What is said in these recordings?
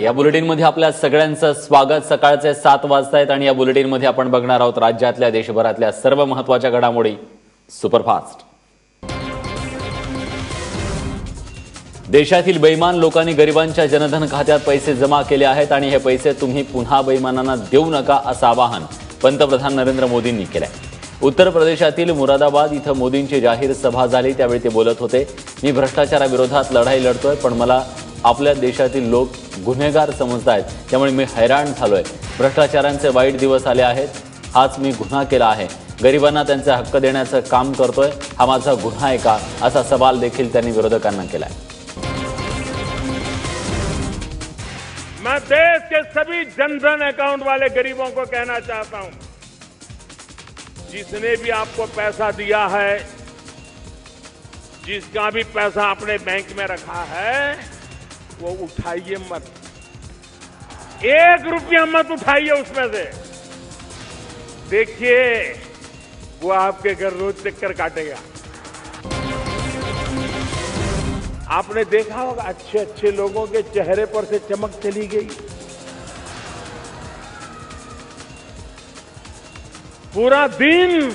या बुलेटिनमध्ये आपल्या सगळ्यांचं स्वागत। सकाळचे 7 वाजतायत आणि या बुलेटिनमध्ये आपण बघणार आहोत राज्यातल्या देशभरातल्या सर्व महत्त्वाच्या घडामोडी सुपरफास्ट। देशातील बेईमान लोकांनी गरिबांच्या जनधन खात्यात पैसे जमा केले आहेत आणि हे पैसे तुम्ही पुन्हा बेईमानांना देऊ नका असं आवाहन पंतप्रधान नरेंद्र मोदींनी केलंय। उत्तर प्रदेशातील मुरादाबाद इथं मोदींची जाहीर सभा झाली, त्यावेळी ते बोलत होते। मी भ्रष्टाचाराविरोधात लढाई लढतोय, पण मला आपल्या देशातील लोक गुन्हेगार समजतायत, त्यामुळे मी हैराण झालोय। भ्रष्टाचारांचे वाईट दिवस आले आहेत, हाच मी गुन्हा केला आहे। गरिबांना त्यांचे हक्क देण्याचं काम करतोय, हा माझा गुन्हा आहे का असा सवाल देखील त्यांनी विरोधकांना केलाय। मैं देश के सभी जनधन अकाउंट वाले गरीबों को कहना चाहता हूं, जिसने भी आपको पैसा दिया है, जिसका भी पैसा अपने बैंक में रखा है, वो उठाइए मत। 1 रुपया मत उठाइए उसमें से। देखिए वो आपके घर रोज चक्कर काटेगा। आपने देखा होगा अच्छे अच्छे लोगों के चेहरे पर से चमक चली गई। पूरा दिन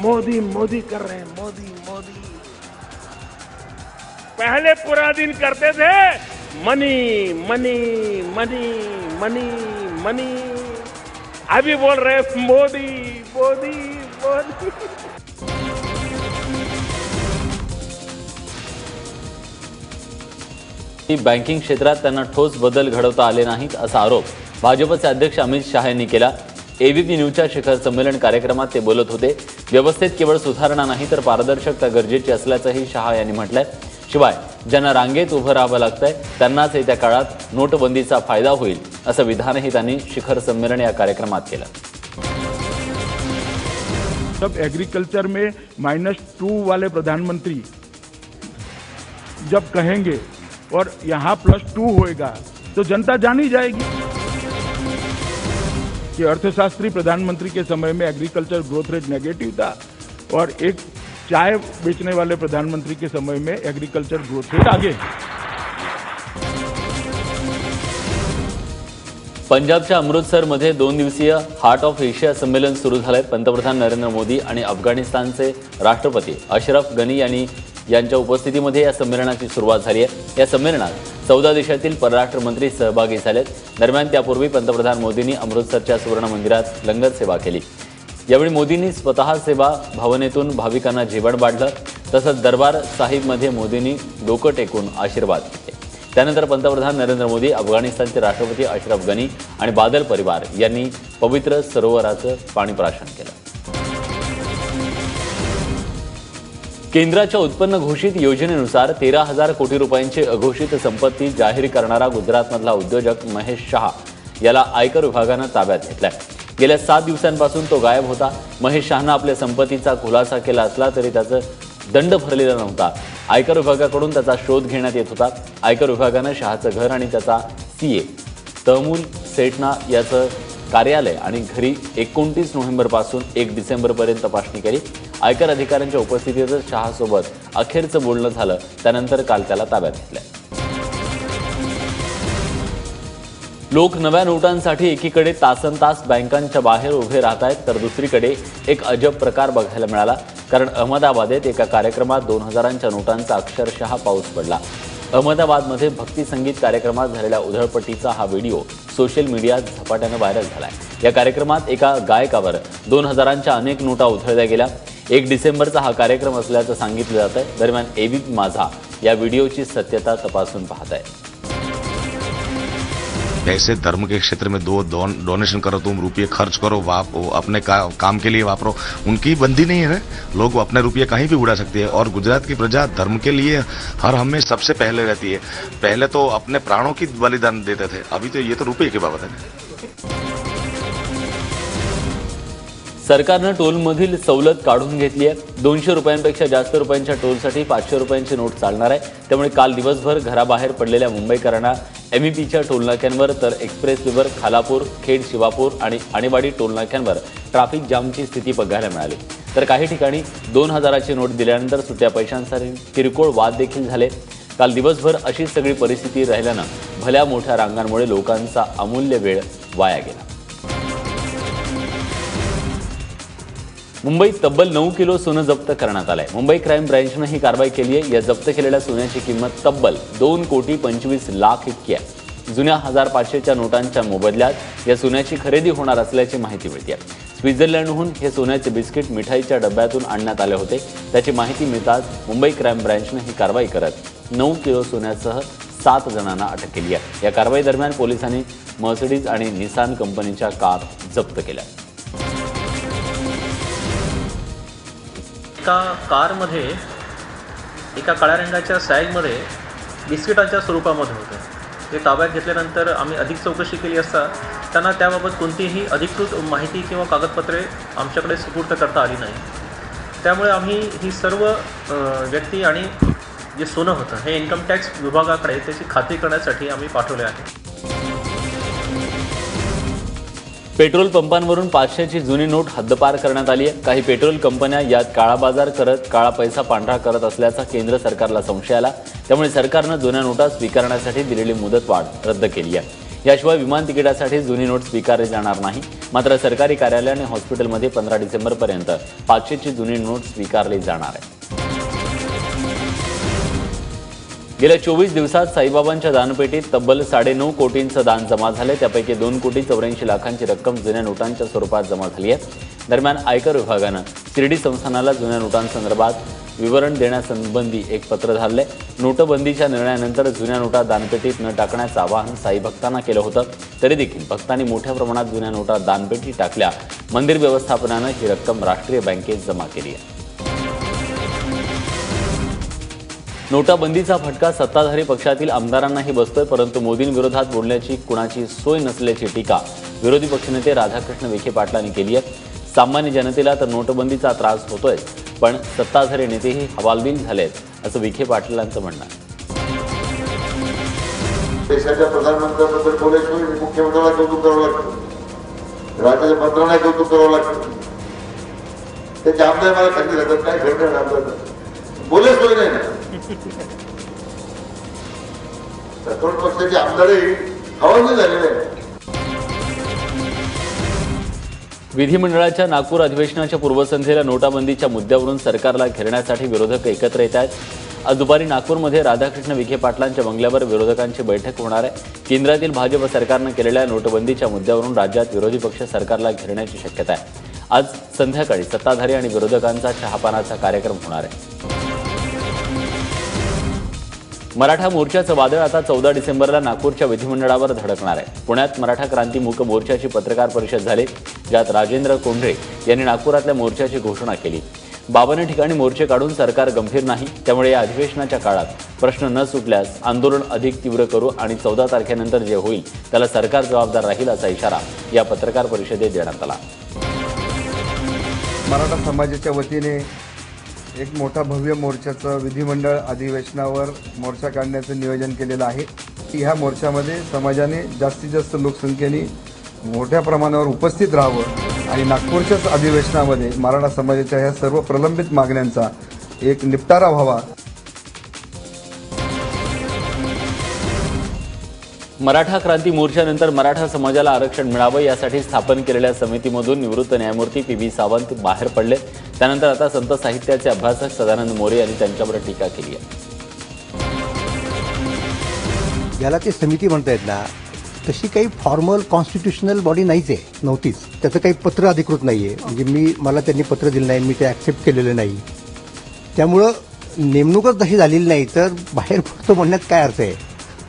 मोदी मोदी कर रहे हैं, मोदी मोदी। पहले पूरा दिन करते थे मनी मनी मनी मनी मनी, अभी बोल रहे मोदी मोदी मोदी। बँकिंग क्षेत्रात त्यांना ठोस बदल घडवता आले नाहीत असा आरोप भाजपचे अध्यक्ष अमित शहा यांनी केला। एबीपी न्यूजच्या शिखर संमेलन कार्यक्रमात ते बोलत होते। व्यवस्थेत केवळ सुधारणा नाही तर पारदर्शकता गरजेची असल्याचंही शहा यांनी म्हटलंय। शिवाय ज्यांना रांगेत उभं राहावं लागतंय त्यांनाच येत्या काळात नोटबंदीचा फायदा होईल असं विधानही त्यांनी शिखर संमेलन या कार्यक्रमात केलं। जब एग्रीकल्चर में -2 वाले प्रधानमंत्री जब कहेंगे और यहाँ +2 होएगा तो जनता जान ही जाएगी कि अर्थशास्त्री प्रधानमंत्री के समय में एग्रीकल्चर ग्रोथ रेट नेगेटिव था और एक चाय बेचने वाले प्रधानमंत्री के समय में एग्रीकल्चर ग्रोथ रेट आगे। पंजाबच्या अमृतसरमध्ये 2 दिवसीय हार्ट ऑफ एशिया संमेलन सुरू झालंय। पंतप्रधान नरेंद्र मोदी आणि अफगाणिस्तानचे राष्ट्रपती अशरफ गनी यांच्या उपस्थितीमध्ये या संमेलनाची सुरुवात झाली आहे। या संमेलनात 14 देशातील परराष्ट्र मंत्री सहभागी झालेत। दरम्यान त्यापूर्वी पंतप्रधान मोदींनी अमृतसरच्या सुवर्ण मंदिरात लंगर सेवा केली। यावेळी मोदींनी स्वतः सेवा भावनेतून भाविकांना जेवण वाढलं, तसंच दरबार साहिबमध्ये मोदींनी डोकं टेकून आशीर्वाद घेतले। त्यानंतर पंतप्रधान नरेंद्र मोदी, अफगाणिस्तानचे राष्ट्रपती अशरफ गनी आणि बादल परिवार यांनी पवित्र सरोवराचं पाणीप्राशन केलं। केंद्राच्या उत्पन्न घोषित योजनेनुसार 13,000 कोटी रुपयांची अघोषित संपत्ती जाहीर करणारा गुजरातमधला उद्योजक महेश शहा याला आयकर विभागानं ताब्यात घेतलाय। गेल्या 7 दिवसांपासून तो गायब होता। महेश शहानं आपल्या संपत्तीचा खुलासा केला असला तरी त्याचं दंड भरलेला नव्हता। आयकर विभागाकडून त्याचा शोध घेण्यात येत होता। आयकर विभागानं शहाचं घर आणि त्याचा सीए तहमूल सेठना याचं कार्यालय आणि घरी 29 नोव्हेंबरपासून 1 डिसेंबरपर्यंत तपासणी केली। आयकर अधिकाऱ्यांच्या उपस्थितीतच शहासोबत अखेरचं बोलणं झालं, त्यानंतर काल त्याला ताब्यात घेतलंय। लोक नव्या नोटांसाठी एकीकडे तासनतास बँकांच्या बाहेर उभे राहत आहेत, तर दुसरीकडे एक अजब प्रकार बघायला मिळाला। कारण अहमदाबादेत एका कार्यक्रमात 2000च्या नोटांचा अक्षरशः पाऊस पडला। अहमदाबादमध्ये भक्ती संगीत कार्यक्रमात झालेल्या उधळपट्टीचा हा व्हिडिओ सोशल मीडियात झपाट्यानं व्हायरल झालाय। या कार्यक्रमात एका गायकावर 2000च्या अनेक नोटा उधळल्या गेल्या। 1 डिसेंबरचा हा कार्यक्रम असल्याचं सांगितलं जातंय। दरम्यान एबीपी माझा या व्हिडिओची सत्यता तपासून पाहत आहे। ऐसे धर्म के क्षेत्र में डोनेशन करो, तुम रुपये खर्च करो, अपने काम के लिए वापरो, उनकी बंदी नहीं है ना। लोग अपने रुपये कहीं भी उड़ा सकते हैं और गुजरात की प्रजा धर्म के लिए हर हमें सबसे पहले रहती है। पहले तो अपने प्राणों की बलिदान देते थे, अभी तो ये तो रुपये की बाबत है। सरकारनं टोलमधील सवलत काढून घेतली आहे। 200 रुपयांपेक्षा जास्त रुपयांच्या टोलसाठी 500 रुपयांची नोट चालणार आहे। त्यामुळे काल दिवसभर घराबाहेर पडलेल्या मुंबईकरांना एमईपीच्या टोलनाक्यांवर तर एक्सप्रेसवेवर खालापूर, खेड, शिवापूर आणि आणेवाडी टोलनाक्यांवर ट्रॅफिक जामची स्थिती बघायला मिळाली। तर काही ठिकाणी 2000ची नोट दिल्यानंतर सुट्या पैशांसाठी किरकोळ वाद देखील झाले। काल दिवसभर अशीच सगळी परिस्थिती राहिल्यानं भल्या मोठ्या रांगांमुळे लोकांचा अमूल्य वेळ वाया गेला. मुंबईत तब्बल 9 किलो सोनं जप्त करण्यात आलंय. मुंबई क्राईम ब्रँचनं ही कारवाई केली आहे. या जप्त केलेल्या सोन्याची किंमत तब्बल 2,25,00,000 इतकी आहे. जुन्या 1500च्या नोटांच्या मोबदल्यात या सोन्याची खरेदी होणार असल्याची माहिती मिळते. स्वित्झर्लंडहून हे सोन्याचे बिस्किट मिठाईच्या डब्यातून आणण्यात आले होते. त्याची माहिती मिळताच मुंबई क्राईम ब्रँचनं ही कारवाई करत 9 किलो सोन्यासह 7 जणांना अटक केली आहे. या कारवाई दरम्यान पोलिसांनी मर्सिडीज आणि निसान कंपनीच्या कार जप्त केल्या. एका कारमध्ये एका काळ्या रंगाच्या सॅगमध्ये बिस्किटाच्या स्वरूपामध्ये होतं. ते ताब्यात घेतल्यानंतर आम्ही अधिक चौकशी केली असता त्यांना त्याबाबत कोणतीही अधिकृत माहिती किंवा कागदपत्रे आमच्याकडे सुपूर्द करता आली नाही. त्यामुळे आम्ही ही सर्व व्यक्ती आणि जे सोनं होतं हे इन्कम टॅक्स विभागाकडे त्याची खात्री करण्यासाठी आम्ही पाठवले आहे. पेट्रोल पंपांवरून 500ची जुनी नोट हद्दपार करण्यात आली आहे. काही पेट्रोल कंपन्या यात काळाबाजार करत काळा पैसा पांढरा करत असल्याचा केंद्र सरकारला संशय आला. त्यामुळे सरकारनं जुन्या नोटा स्वीकारण्यासाठी दिलेली मुदतवाढ रद्द केली आहे. याशिवाय विमान तिकिटासाठी जुनी नोट स्वीकारली जाणार नाही. मात्र सरकारी कार्यालय आणि हॉस्पिटलमध्ये 15 डिसेंबरपर्यंत 500ची जुनी नोट स्वीकारली जाणार आहे. गेल्या 24 दिवसात साईबाबांच्या दानपेटीत तब्बल 9.5 कोटींचं दान जमा झाले. त्यापैकी 2,84,00,000ची रक्कम जुन्या नोटांच्या स्वरूपात जमा झाली आहे. दरम्यान आयकर विभागानं शिर्डी संस्थानाला जुन्या नोटांसंदर्भात विवरण देण्यासंबंधी एक पत्र धाडले. नोटबंदीच्या निर्णयानंतर जुन्या नोटा दानपेटीत न टाकण्याचं आवाहन साई भक्तांना केलं होतं. तरी देखील भक्तांनी मोठ्या प्रमाणात जुन्या नोटा दानपेटीत टाकल्या. मंदिर व्यवस्थापनानं ही रक्कम राष्ट्रीय बँकेत जमा केली आहे. नोटाबंदीचा फटका सत्ताधारी पक्षातील आमदारांनाही बसतोय. परंतु मोदींविरोधात बोलण्याची कुणाची सोय नसल्याची टीका विरोधी पक्षनेते राधाकृष्ण विखे पाटलांनी केली आहे. सामान्य जनतेला तर नोटबंदीचा त्रास होतोय, पण सत्ताधारी नेतेही हवालदिल झालेत असं विखे पाटलांचं म्हणणं आहे. देशाच्या प्रधानमंत्र्यांबद्दल बोलायचं मुख्यमंत्र्यांना कौतुक करावं लागतं, राज्याच्या मंत्र्यांना कौतुक करावं लागतं. त्याचे आमदार मला खाली राहतात, काय घडणार आमदार बोलायच सोय नाही ना. सत्तारूढ पक्षाचे आमदारही हवालदिल झालेले आहेत. विधिमंडळाच्या नागपूर अधिवेशनाच्या पूर्वसंध्येला नोटाबंदीच्या मुद्द्यावरून सरकारला घेरण्यासाठी विरोधक एकत्र येत आहेत. आज दुपारी नागपूरमध्ये राधाकृष्ण विखे पाटलांच्या बंगल्यावर विरोधकांची बैठक होणार आहे. केंद्रातील भाजप सरकारनं केलेल्या नोटबंदीच्या मुद्द्यावरून राज्यात विरोधी पक्ष सरकारला घेरण्याची शक्यता आहे. आज संध्याकाळी सत्ताधारी आणि विरोधकांचा चहापानाचा कार्यक्रम होणार आहे. मराठा मोर्चाचं वादळ आता 14 डिसेंबरला नागपूरच्या विधिमंडळावर धडकणार आहे. पुण्यात मराठा क्रांती मूक मोर्चाची पत्रकार परिषद झाली, ज्यात राजेंद्र कोंढरे यांनी नागपुरातल्या मोर्चाची घोषणा केली. 52 ठिकाणी मोर्चे काढून सरकार गंभीर नाही, त्यामुळे या अधिवेशनाच्या काळात प्रश्न न सुटल्यास आंदोलन अधिक तीव्र करू आणि 14 तारखेनंतर जे होईल त्याला सरकार जबाबदार राहील असा इशारा या पत्रकार परिषदेत देण्यात आला. मराठा समाजाच्या वतीने एक मोठा भव्य मोर्चाचं विधिमंडळ अधिवेशनावर मोर्चा काढण्याचं नियोजन केलेलं आहे. ह्या मोर्चामध्ये समाजाने जास्तीत जास्त लोकसंख्येने मोठ्या प्रमाणावर उपस्थित राहावं आणि नागपूरच्याच अधिवेशनामध्ये मराठा समाजाच्या ह्या सर्व प्रलंबित मागण्यांचा एक निपटारा व्हावा. मराठा क्रांती मोर्चानंतर मराठा समाजाला आरक्षण मिळावं यासाठी स्थापन केलेल्या समितीमधून निवृत्त न्यायमूर्ती PB सावंत बाहेर पडले. त्यानंतर आता संत साहित्याचे अभ्यासक सदानंद मोरे यांनी त्यांच्यावर टीका केली आहे. याला ते समिती म्हणतायत ना, तशी काही फॉर्मल कॉन्स्टिट्युशनल बॉडी नाहीच आहे, नव्हतीच. त्याचं काही पत्र अधिकृत नाही आहे. म्हणजे मला त्यांनी पत्र दिलं नाही, मी ते ॲक्सेप्ट केलेलं नाही. त्यामुळं नेमणूकच तशी झालेली नाही तर बाहेर पडतो म्हणण्यात काय अर्थ आहे.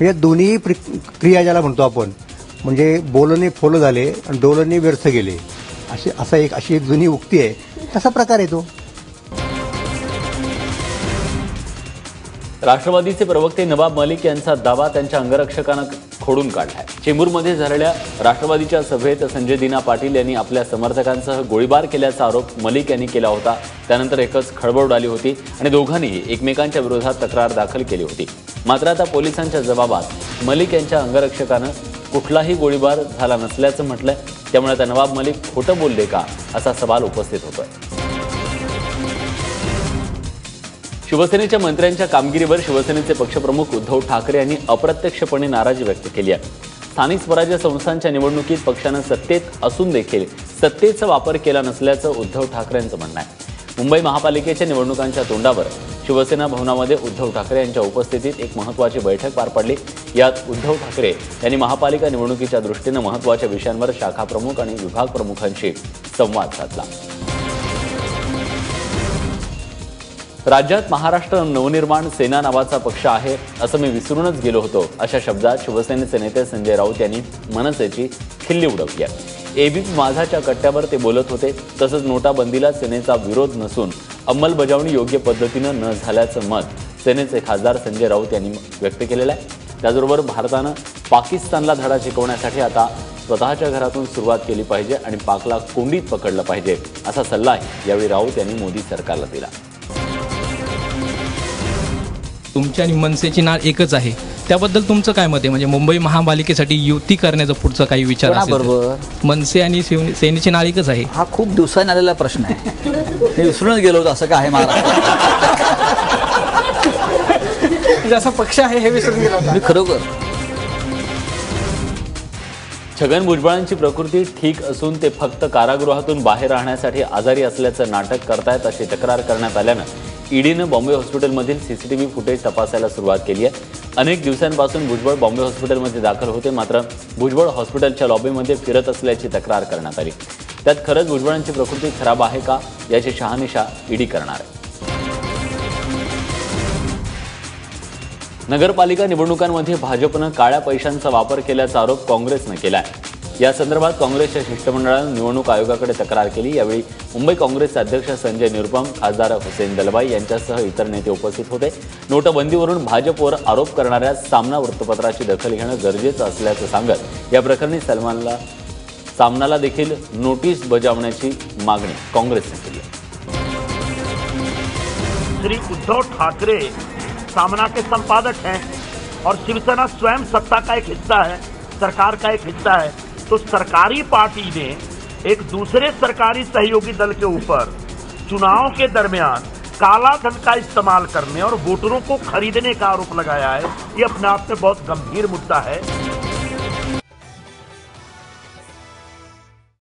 या दोन्ही क्रिया ज्याला म्हणतो आपण, म्हणजे बोलणे फोल झाले आणि डोलणे व्यर्थ गेले, अशी एक जुनी उक्ती आहे. तसा प्रकार आहे तो. राष्ट्रवादीचे प्रवक्ते नवाब मलिक यांचा दावा त्यांच्या अंगरक्षकानं खोडून काढलाय. चेंबूरमध्ये झालेल्या राष्ट्रवादीच्या सभेत संजय दिना पाटील यांनी आपल्या समर्थकांसह गोळीबार केल्याचा आरोप मलिक यांनी केला होता. त्यानंतर एकच खळबळ उडाली होती आणि दोघांनीही एकमेकांच्या विरोधात तक्रार दाखल केली होती. मात्र आता पोलिसांच्या जबाबात मलिक यांच्या अंगरक्षकानं कुठलाही गोळीबार झाला नसल्याचं म्हटलंय. त्यामुळे आता नवाब मलिक खोटं बोलले का असा सवाल उपस्थित होतोय. शिवसेनेच्या मंत्र्यांच्या कामगिरीवर शिवसेनेचे पक्षप्रमुख उद्धव ठाकरे यांनी अप्रत्यक्षपणे नाराजी व्यक्त केली आहे. स्थानिक स्वराज्य संस्थांच्या निवडणुकीत पक्षानं सत्तेत असून देखील सत्तेचा वापर केला नसल्याचं उद्धव ठाकरेंचं म्हणणं आहे. मुंबई महापालिकेच्या निवडणुकांच्या तोंडावर शिवसेना भवनामध्ये उद्धव ठाकरे यांच्या उपस्थितीत एक महत्त्वाची बैठक पार पडली. यात उद्धव ठाकरे यांनी महापालिका निवडणुकीच्या दृष्टीनं महत्त्वाच्या विषयांवर शाखा प्रमुख आणि विभाग प्रमुखांशी संवाद साधला. राज्यात महाराष्ट्र नवनिर्माण सेना नावाचा पक्ष आहे असं मी विसरूनच गेलो होतो, अशा शब्दात शिवसेनेचे नेते संजय राऊत यांनी मनसेची खिल्ली उडवली आहे. एबीपी माझाच्या कट्ट्यावर ते बोलत होते. तसंच नोटाबंदीला सेनेचा विरोध नसून अंमलबजावणी योग्य पद्धतीनं न झाल्याचं मत सेनेचे खासदार संजय राऊत यांनी व्यक्त केलेलं आहे. त्याचबरोबर भारतानं पाकिस्तानला धडा शिकवण्यासाठी आता स्वतःच्या घरातून सुरुवात केली पाहिजे आणि पाकला कोंडीत पकडलं पाहिजे, असा सल्लाही यावेळी राऊत यांनी मोदी सरकारला दिला. तुमची आणि मनसेची नाळ एकच आहे, त्याबद्दल तुमचं काय मत आहे? म्हणजे मुंबई महापालिकेसाठी युती करण्याचा पुढचा काही विचार असेल तर? मनसे आणि सेनेची नाळ एकच आहे. हा खूप दिवसांनी आलेला प्रश्न आहे. हे विसरूनच गेलो होतो असं काय आहे महाराष्ट्रात? जसा पक्ष आहे हे विसरून गेलो होतो मी खरोखर. छगन भुजबळांची प्रकृती ठीक असून ते फक्त कारागृहातून बाहेर राहण्यासाठी आजारी असल्याचं नाटक करतायत अशी तक्रार करण्यात आल्यानं ईडीनं बॉम्बे हॉस्पिटलमधील सीसीटीव्ही फुटेज तपासायला सुरुवात केली आहे. अनेक दिवसांपासून भुजबळ बॉम्बे हॉस्पिटलमध्ये दाखल होते, मात्र भुजबळ हॉस्पिटलच्या लॉबीमध्ये फिरत असल्याची तक्रार करण्यात आली. त्यात खरंच भुजबळांची प्रकृती खराब आहे का याची शहानिशा ईडी करणार आहे. नगरपालिका निवडणुकांमध्ये भाजपनं काळ्या पैशांचा वापर केल्याचा आरोप काँग्रेसनं केला आहे. या संदर्भात काँग्रेसच्या शिष्टमंडळानं निवडणूक आयोगाकडे तक्रार केली. यावेळी मुंबई काँग्रेसचे अध्यक्ष संजय निरुपम, खासदार हुसेन दलवाई यांच्यासह इतर नेते उपस्थित होते. नोटबंदीवरून भाजपवर आरोप करणाऱ्या सामना वृत्तपत्राची दखल घेणं गरजेचं असल्याचं सांगत या प्रकरणी सामनाला देखील नोटीस बजावण्याची मागणी काँग्रेसने केली आहे. श्री उद्धव ठाकरे सामना के संपादक हैं और शिवसेना स्वयं सत्ता का एक हिस्सा है, सरकार का एक हिस्सा है. तो सरकारी पार्टी ने एक दूसरे सरकारी सहयोगी दल के ऊपर चुनाव के दरमियान काला धन का इस्तेमाल करने और वोटरों को खरीदने का आरोप लगाया है. ये अपने आप में बहुत गंभीर मुद्दा है.